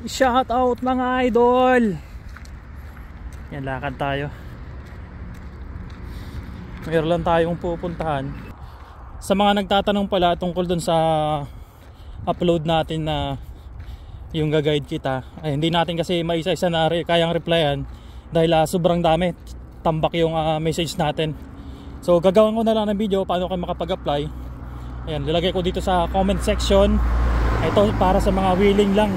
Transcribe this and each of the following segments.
Shout out mga idol. Yan, lakad tayo. Mayroon lang tayong pupuntahan. Sa mga nagtatanong pala tungkol dun sa upload natin na yung gaguide kita, ay hindi natin kasi maisa-isa na kayang replyan dahil sobrang dami, tambak yung message natin. So gagawin ko na lang ng video paano kayo makapag-apply. Ayan, lalagay ko dito sa comment section. Ito para sa mga willing lang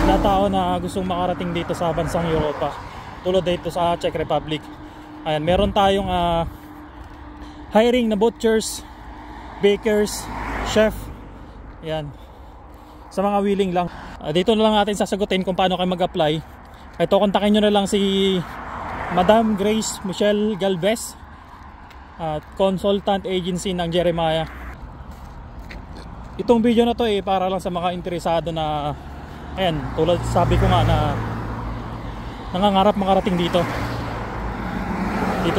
na tao na gustong makarating dito sa bansang Europa, tulad dito sa Czech Republic. Ayan, meron tayong hiring na butchers, bakers, chef. Ayan, sa mga willing lang. Dito na lang natin sasagutin kung paano kayo mag-apply. Ito, kontakin nyo na lang si Madam Grace Michelle Galvez at consultant agency ng Jeremiah. Itong video na to para lang sa mga interesado na, ayan, tulad sabi ko nga, na nangangarap makarating dito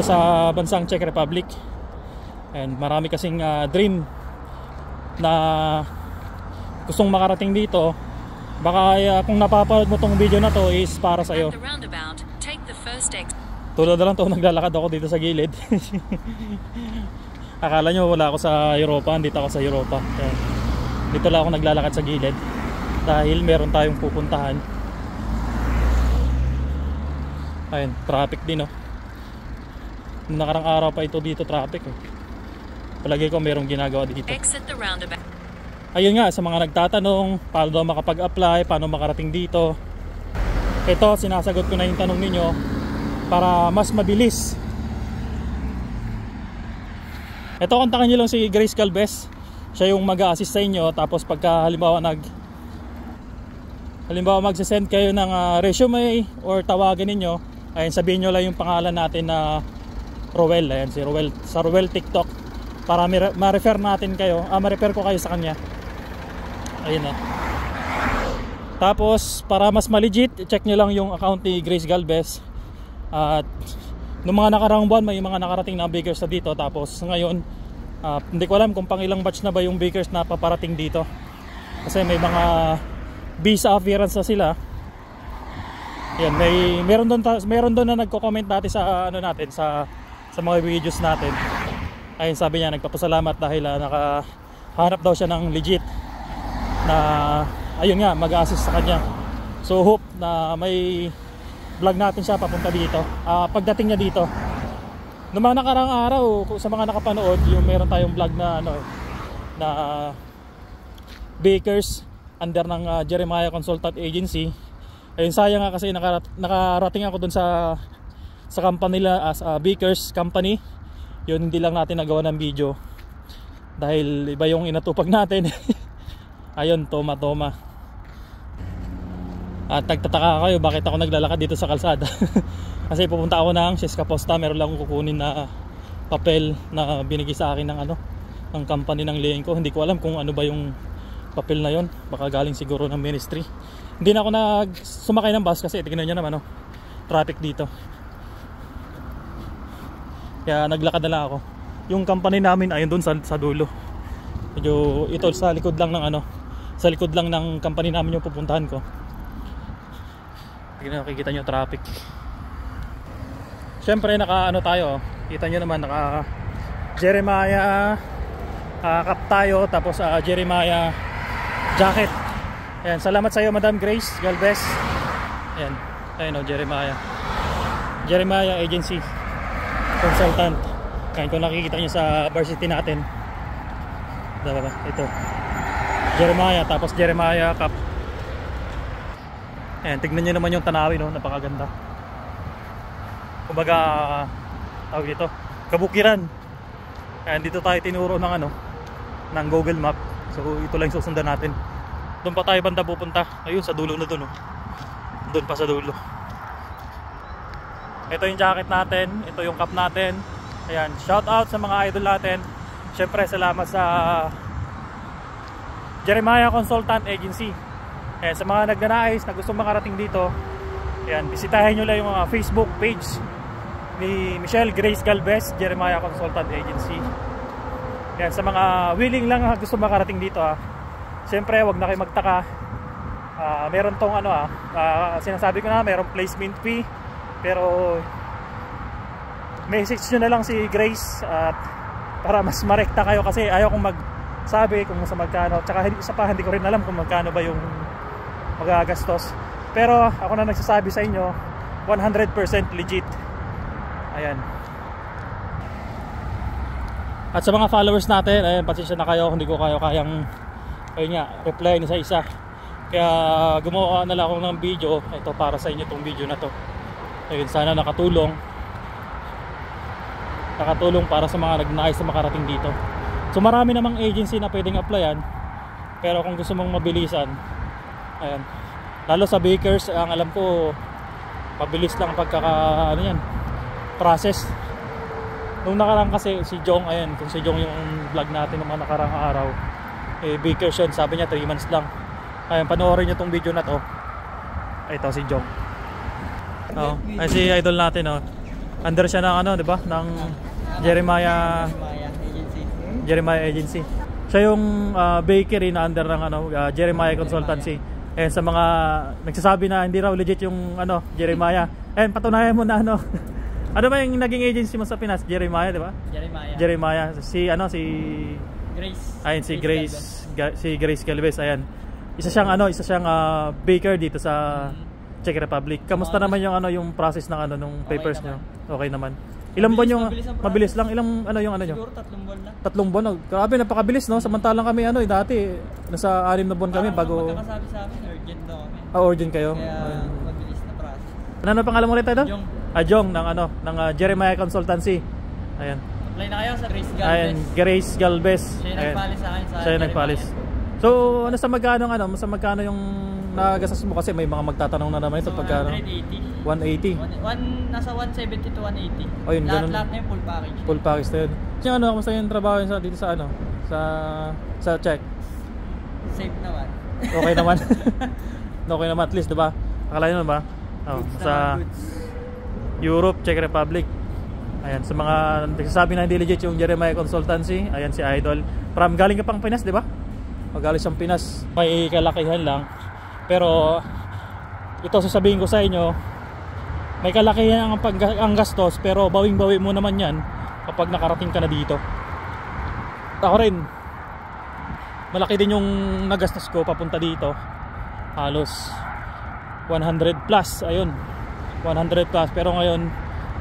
sa bansang Czech Republic. And marami kasing dream na gustong makarating dito. Baka kung napapanood mo tong video na to is para sa iyo. Tulad na lang to, naglalakad ako dito sa gilid. Akala nyo wala ako sa Europa, dito ako sa Europa. Ayan. Dito lang ako naglalakad sa gilid dahil meron tayong pupuntahan. Ayun, traffic din, oh. Nakarang araw pa ito dito traffic, oh. Palagi ko merong ginagawa dito. Ayun nga, sa mga nagtatanong paano daw makapag-apply, paano makarating dito, ito, sinasagot ko na yung tanong ninyo para mas mabilis. Ito, kontakin nyo lang si Grace Galvez. Siya yung mag-a-assist sa inyo. Tapos pagka halimbawa magsasend kayo ng resume or tawagan ninyo, ayun, sabihin nyo lang yung pangalan natin na Roel. Ayan, si Roel, sa Roel TikTok, para ma-refer natin kayo, ma-refer ko kayo sa kanya. Ayun, oh. Tapos para mas ma-legit, check nyo lang yung account ni Grace Galvez. At noong mga nakarang buwan, may mga nakarating na bakers na dito. Tapos ngayon, hindi ko alam kung pang ilang batch na ba yung bakers na paparating dito, kasi may mga visa appearance na sila. Yan, meron doon na nagko-comment dati sa natin sa mga videos natin. Ayun, sabi niya nagpapasalamat dahil nakahanap daw siya ng legit na, ayun nga, mag-assist sa kanya. So hope na may vlog natin siya papunta dito pagdating niya dito. Noong mga nakarang araw, sa mga nakapanood, yung meron tayong vlog na na bakers under ng Jeremiah Consultant Agency. Ayun, sayang nga kasi nakarating ako dun sa company nila as bakers company. Yun, hindi lang natin nagawa ng video dahil iba yung inatupag natin. Ayun, toma. At nagtataka kayo bakit ako naglalakad dito sa kalsada. Kasi pupunta ako ng Cesca Posta. Meron lang akong kukunin na papel na binigay sa akin ng company ng liyeng ko. Hindi ko alam kung ano ba yung papel na yon. Baka galing siguro ng ministry. Hindi na ako sumakay ng bus kasi tingnan nyo naman, traffic dito. Kaya naglakad na lang ako. Yung company namin ayun doon sa dulo. Medyo ito sa likod lang ng sa likod lang ng company namin yung pupuntahan ko. Nakikita nyo traffic. Siyempre tayo, kita nyo naman, naka Jeremiah cap tayo, tapos Jeremiah jacket. Ayan, salamat sa iyo Madam Grace Galvez. Ayan, ayun, Jeremiah Agency Consultant. Ayan, kung nakikita nyo sa varsity natin, diba, ito Jeremiah, tapos Jeremiah cap. Ayan, tignan nyo naman yung tanawin, napakaganda. Kumbaga, tawag dito, kabukiran. Ayan, dito tayo tinuro ng Google Map. So ito lang susundan natin. Doon pa tayo banda pupunta. Ayun, sa dulo na doon, doon pa sa dulo. Ito yung jacket natin, ito yung cap natin. Ayan, shout out sa mga idol natin. Syempre, salamat sa Jeremiah Consultant Agency. Ayan, sa mga nagnanais na gusto makarating dito, ayan, bisitahin nyo lang yung Facebook page ni Michelle Grace Galvez, Jeremiah Consultant Agency. Ayan, sa mga willing lang gusto makarating dito, siyempre, wag na kayo magtaka Meron tong ano sinasabi ko na meron placement fee, pero message nyo na lang si Grace at para mas marekta kayo, kasi ayaw kong magsabi kung sa magkano, tsaka isa pa hindi ko rin alam kung magkano ba yung magagastos, pero ako na nagsasabi sa inyo 100% legit. Ayan. At sa mga followers natin, ayun, pasensya na kayo, hindi ko kayang ayun nga, reply isa isa. Kaya gumawa na lang ako ng video ito para sa inyo, itong video na to. Ayun, sana nakatulong para sa mga nagnais na makarating dito. So marami namang agency na pwedeng applyan, pero kung gusto mong mabilisan, ayan, lalo sa bakers, ang alam ko mabilis lang pagkaka ano yan, process. Nung nakarang kasi si Jong, ayan, kung si Jong yung vlog natin ng mga nakarang araw, bakers yun, sabi niya 3 months lang. Ayan, panoorin nyo tong video na to. Ito si Jong. Ay si idol natin, under siya ng ano, 'di ba? Ng Jeremiah Agency. Siya yung bakery na under ng ano, Jeremiah Consultancy. And sa mga nagsasabi na hindi raw legit yung ano, Jeremiah, patunayan mo na ano. Ano ba yung naging agency mo sa Pinas? Jeremiah, 'di ba? Jeremiah. Si Grace. Ayun, si Grace Galvez, ayan. Isa siyang baker dito sa Czech Republic. Kamusta naman yung yung process ng nung papers niyo? Okay naman. Ilang buwan yung mabilis lang? Ilang yung nyo? Siguro 3 buwan lang. 3 buwan. Grabe, napakabilis, no? Samantalang kami dati nasa 6 na buwan kami bago magkakasabi sa amin, urgent daw kami. Urgent kayo. Kaya mabilis na process. Ano pangalan mo ulit ito? Jong. Jong ng Jeremiah Consultancy. Ayan. Apply na kayo sa Grace Galvez. Ayan, Grace Galvez. Siya yung nagpalis sa akin sa Siya yung nagpalis. So, sa magkano yung nagastos mo, kasi may mga magtatanong na naman ito, so, pagkano? 180. Nasa 170 to 180. Oh, yun, lahat na yung full package. Full package na yun. Yung kamusta yung trabaho yun dito sa sa Czech? Safe naman. Okay naman. Okay naman at least, diba? Akala nyo ba? Sa Europe, Czech Republic. Ayan, sa mga nagsasabi na hindi legit yung Jeremiah Consultancy, ayan si Idol. Galing ka pang Pinas, diba? Magaling siyang Pinas. May kalakihan lang, pero ito sasabihin ko sa inyo, may kalakihan ang gastos, pero bawing-bawi mo naman yan kapag nakarating ka na dito. Ako rin, malaki din yung nagastos ko papunta dito, halos 100 plus. Ayun, 100 plus, pero ngayon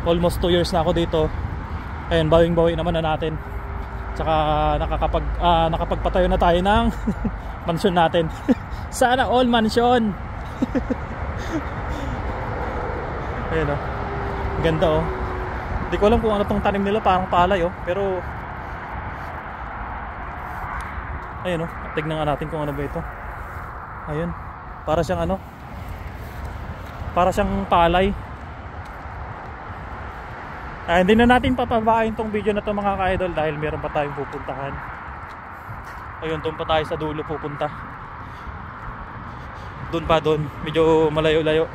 almost 2 years na ako dito. Ayun, bawing-bawi naman na natin. Tsaka nakapagpatayo na tayo ng mansion natin. Sana all mansion. Ayun, ganda, hindi ko alam kung ano tong tanim nila, parang palay, pero ayun, tignan nga natin kung ano ba ito. Ayun, para siyang palay. Hindi na natin papabain tong video na to, mga ka-idol, dahil meron pa tayong pupuntahan. Ayun, doon pa tayo sa dulo pupunta. Doon medyo malayo-layo,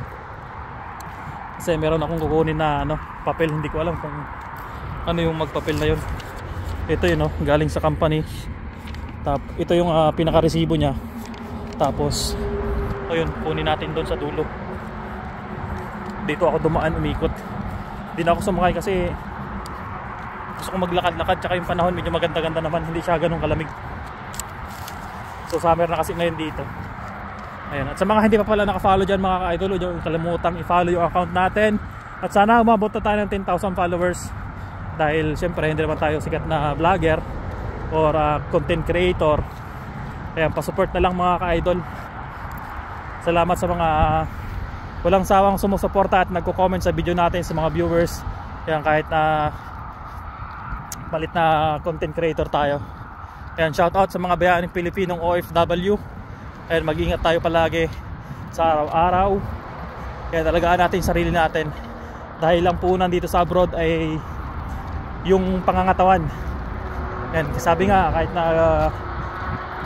kasi meron akong kukunin na papel. Hindi ko alam kung ano yung magpapel na yun. Ito yun, galing sa company. Ito yung pinaka-resibo nya. Tapos ayun, kunin natin doon sa dulo. Dito ako dumaan, umikot. Hindi na ako sumakay kasi gusto ko maglakad-lakad, tsaka yung panahon medyo maganda-ganda naman, hindi siya ganun kalamig. So summer na kasi ngayon dito. Ayan. At sa mga hindi pa pala naka-follow dyan, mga ka-idol, huwag yung kalimutang i-follow yung account natin. At sana umabot na tayo ng 10,000 followers, dahil syempre hindi naman tayo sikat na vlogger or content creator. Ayan, pasupport na lang, mga ka-idol. Salamat sa mga walang sawang sumusuporta at nagko-comment sa video natin, sa mga viewers. Ayan, kahit na palit na content creator tayo. Ayan, shout out sa mga bayaning Pilipinong OFW. Ayan, mag-ingat tayo palagi sa araw-araw. Kaya talagaan natin sarili natin, dahil lang po nandito sa abroad ay yung pangangatawan. Ayan, sabi nga, kahit na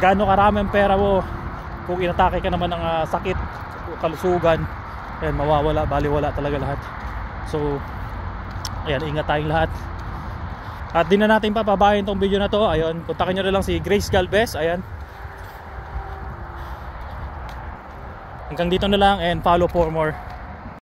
gaano karami ang pera mo, kung inatake ka naman ng sakit, kalusugan, ayan, mawawala, baliwala talaga lahat. So ayan, ingat tayong lahat. At di na natin papabayin tong video na to. Ayun, kontakin nyo na lang si Grace Galvez. Ayan, Hanggang dito na lang and follow for more.